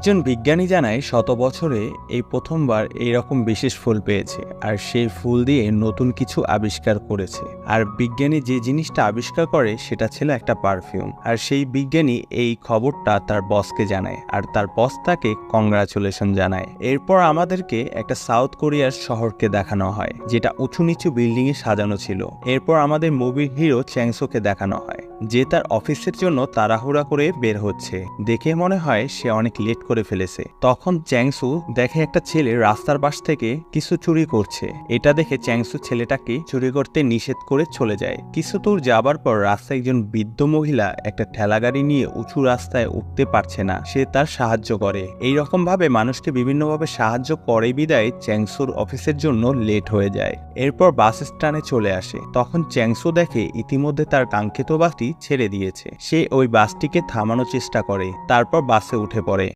একজন বিজ্ঞানী জানায় শত বছরে এই প্রথমবার এইরকম বিশেষ ফুল পেয়েছে, আর সেই ফুল দিয়ে নতুন কিছু আবিষ্কার করেছে। আর বিজ্ঞানী যে জিনিসটা আবিষ্কার করে সেটা ছিল একটা পারফিউম। আর সেই বিজ্ঞানী এই খবরটা তার বসকে জানায়, আর তার বস তাকে কংগ্রাচুলেশন জানায়। এরপর আমাদেরকে একটা সাউথ কোরিয়ার শহরকে দেখানো হয়, যেটা উঁচু নিচু বিল্ডিং এ সাজানো ছিল। এরপর আমাদের মুভির হিরো চ্যাংসোকে দেখানো হয়, যে তার অফিসের জন্য তাড়াহুড়া করে বের হচ্ছে। দেখে মনে হয় সে অনেক লেট করে ফেলেছে। তখন চ্যাংসু দেখে একটা ছেলে রাস্তার পাশ থেকে কিছু চুরি করছে। এটা দেখে চ্যাংসু ছেলেটাকে চুরি করতে নিষেধ করে চলে যায়। কিছু দূর যাবার পর রাস্তায় একজন বৃদ্ধ মহিলা একটা ঠেলাগাড়ি নিয়ে উঁচু রাস্তায় উঠতে পারছে না, সে তার সাহায্য করে। এই রকম ভাবে মানুষকে বিভিন্নভাবে সাহায্য করে বিদায় চ্যাংসুর অফিসের জন্য লেট হয়ে যায়। এরপর বাস স্ট্যান্ডে চলে আসে। তখন চ্যাংসু দেখে ইতিমধ্যে তার কাঙ্ক্ষিত বাসটি ছেড়ে দিয়েছে। সে ওই বাসটিকে থামানোর চেষ্টা করে, তারপর বাসে উঠে পড়ে।